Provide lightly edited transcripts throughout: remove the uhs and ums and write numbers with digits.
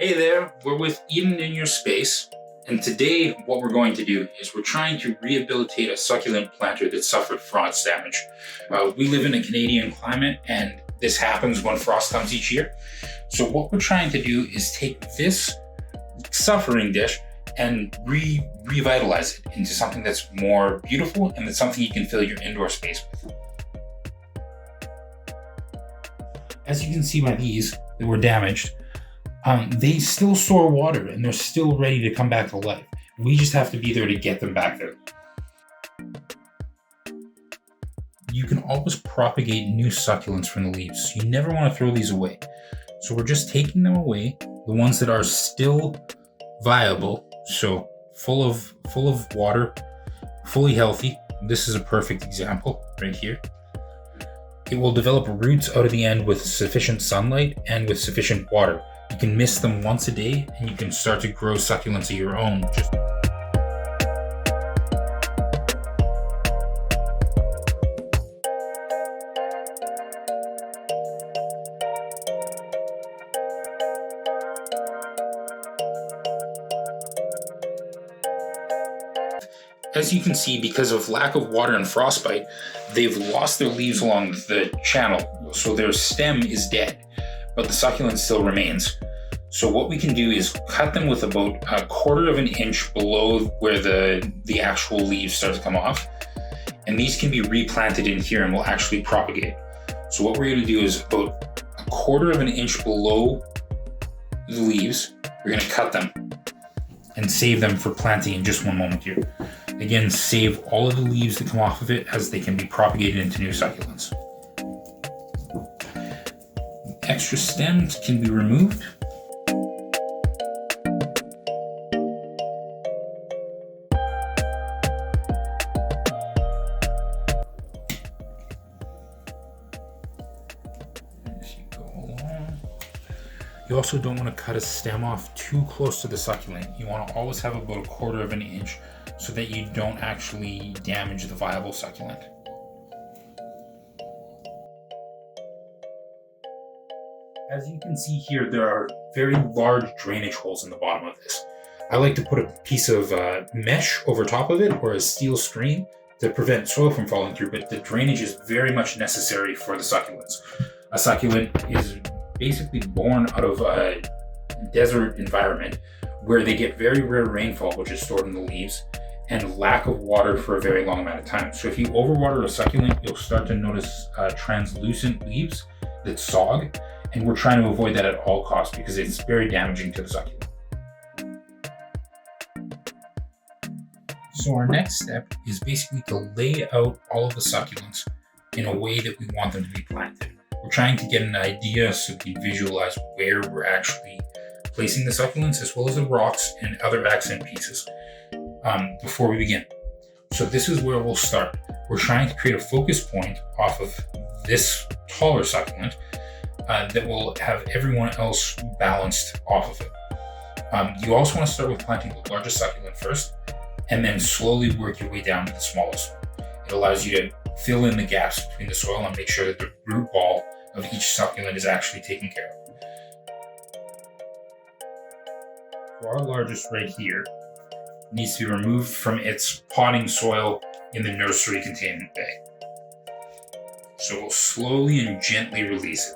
Hey there, we're with Eden in Your Space, and today what we're going to do is we're trying to rehabilitate a succulent planter that suffered frost damage. We live in a Canadian climate, and this happens when frost comes each year. So what we're trying to do is take this suffering dish and revitalize it into something that's more beautiful and that's something you can fill your indoor space with. As you can see by these that were damaged, they still store water and they're still ready to come back to life. We just have to be there to get them back there. You can always propagate new succulents from the leaves, so you never want to throw these away. So we're just taking them away, the ones that are still viable, so full of water, fully healthy. This is a perfect example right here. It will develop roots out of the end with sufficient sunlight and with sufficient water. You can mist them once a day and you can start to grow succulents of your own. As you can see, because of lack of water and frostbite, they've lost their leaves along the channel, so their stem is dead, but the succulent still remains. So what we can do is cut them with about 1/4 of an inch below where the actual leaves start to come off, and these can be replanted in here and will actually propagate. So what we're going to do is about 1/4 of an inch below the leaves, we're going to cut them and save them for planting in just one moment here. Again, save all of the leaves that come off of it as they can be propagated into new succulents. Extra stems can be removed. As you go along. You also don't want to cut a stem off too close to the succulent. You want to always have about 1/4 of an inch so that you don't actually damage the viable succulent. As you can see here, there are very large drainage holes in the bottom of this. I like to put a piece of mesh over top of it or a steel screen to prevent soil from falling through, but the drainage is very much necessary for the succulents. A succulent is basically born out of a desert environment where they get very rare rainfall, which is stored in the leaves, and lack of water for a very long amount of time. So if you overwater a succulent, you'll start to notice translucent leaves that sog, and we're trying to avoid that at all costs because it's very damaging to the succulent. So our next step is basically to lay out all of the succulents in a way that we want them to be planted. We're trying to get an idea so we can visualize where we're actually placing the succulents, as well as the rocks and other accent pieces before we begin. So this is where we'll start. We're trying to create a focus point off of this taller succulent that will have everyone else balanced off of it. You also want to start with planting the largest succulent first, and then slowly work your way down to the smallest one. It allows you to fill in the gaps between the soil and make sure that the root ball of each succulent is actually taken care of. For our largest right here, it needs to be removed from its potting soil in the nursery containment bay. So we'll slowly and gently release it.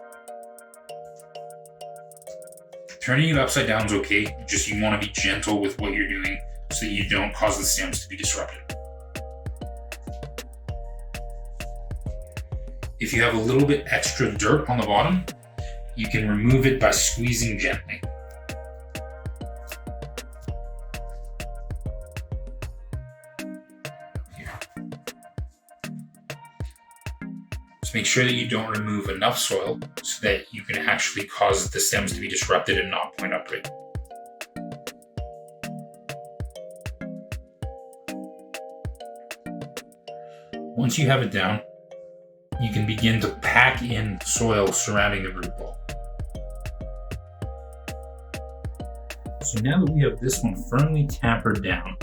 Turning it upside down is okay, just you want to be gentle with what you're doing so that you don't cause the stems to be disrupted. If you have a little bit extra dirt on the bottom, you can remove it by squeezing gently. Here. Just make sure that you don't remove enough soil so that you can actually cause the stems to be disrupted and not point upright. Once you have it down, you can begin to pack in soil surrounding the root ball. So now that we have this one firmly tampered down,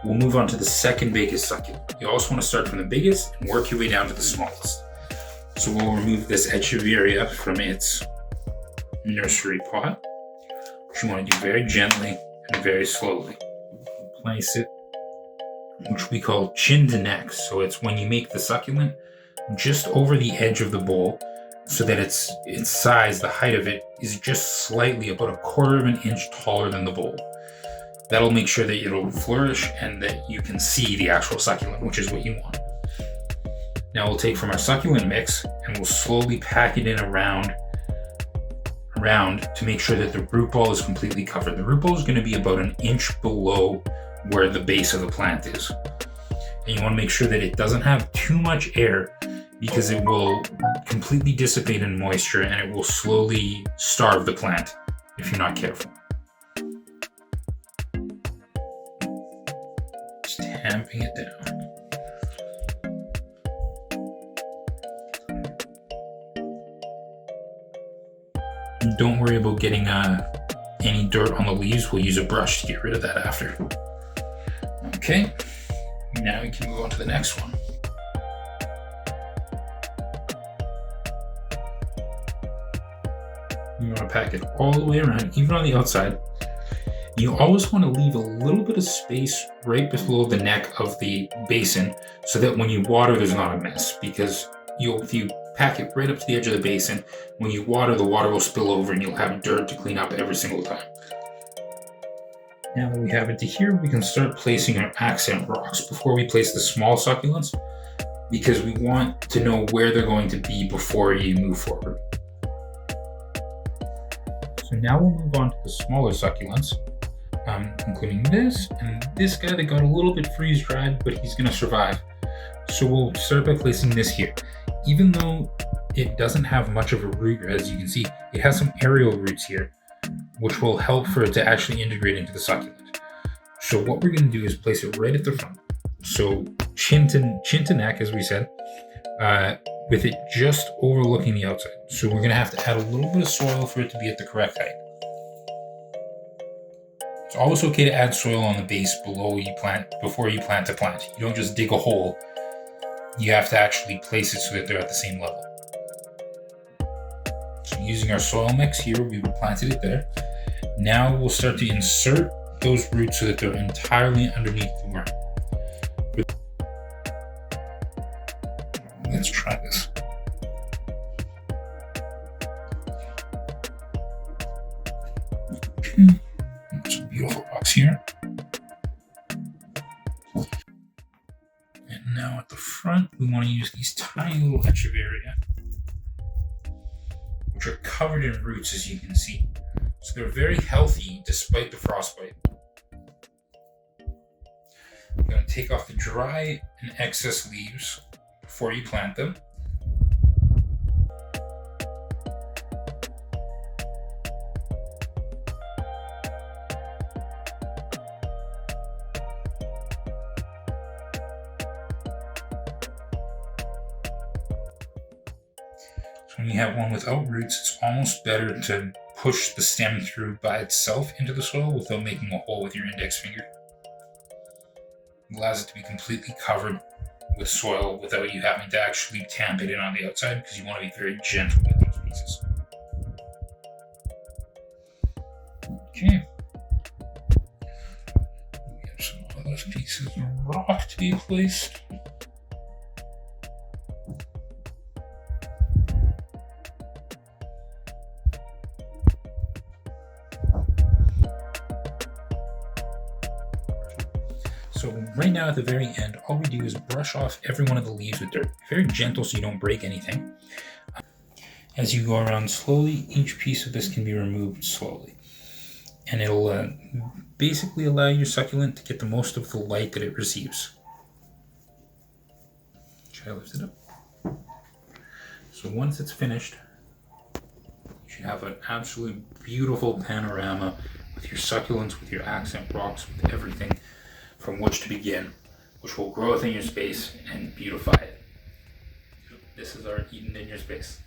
we'll move on to the second biggest succulent. You also want to start from the biggest and work your way down to the smallest. So we'll remove this echeveria from its nursery pot. which you want to do very gently and very slowly. Place it, which we call chin to neck. So it's when you make the succulent just over the edge of the bowl, so that its size, the height of it, is just slightly about 1/4 of an inch taller than the bowl. That'll make sure that it'll flourish and that you can see the actual succulent, which is what you want. Now we'll take from our succulent mix and we'll slowly pack it in around to make sure that the root ball is completely covered. The root ball is going to be about 1 inch below where the base of the plant is. And you want to make sure that it doesn't have too much air, because it will completely dissipate in moisture and it will slowly starve the plant if you're not careful. Just tamping it down. Don't worry about getting any dirt on the leaves. We'll use a brush to get rid of that after. Okay, now we can move on to the next one. You want to pack it all the way around, even on the outside. You always want to leave a little bit of space right below the neck of the basin so that when you water, there's not a mess. Because if you pack it right up to the edge of the basin, when you water, the water will spill over and you'll have dirt to clean up every single time. Now that we have it to here, we can start placing our accent rocks before we place the small succulents, because we want to know where they're going to be before you move forward. So now we'll move on to the smaller succulents, including this and this guy that got a little bit freeze-dried, but he's going to survive. So we'll start by placing this here. Even though it doesn't have much of a root, as you can see, it has some aerial roots here, which will help for it to actually integrate into the succulent. So what we're going to do is place it right at the front. So chin to neck, as we said, with it just overlooking the outside. So we're going to have to add a little bit of soil for it to be at the correct height. It's always okay to add soil on the base before you plant a plant. You don't just dig a hole. You have to actually place it so that they're at the same level. So using our soil mix here, we've planted it there. Now we'll start to insert those roots so that they're entirely underneath the ground. Let's try this. Some beautiful rocks here. And now at the front, we want to use these tiny little echeveria, which are covered in roots, as you can see. So they're very healthy despite the frostbite. I'm going to take off the dry and excess leaves before you plant them. So when you have one without roots, it's almost better to push the stem through by itself into the soil without making a hole with your index finger. It allows it to be completely covered with soil without you having to actually tamp it in on the outside, because you want to be very gentle with those pieces. Okay. We have some of those pieces of rock to be placed. So right now at the very end, all we do is brush off every one of the leaves with dirt. Very gentle so you don't break anything. As you go around slowly, each piece of this can be removed slowly. And it'll basically allow your succulent to get the most of the light that it receives. Should I lift it up? So once it's finished, you should have an absolutely beautiful panorama with your succulents, with your accent rocks, with everything from which to begin, which will grow within your space and beautify it. This is our Eden in your space.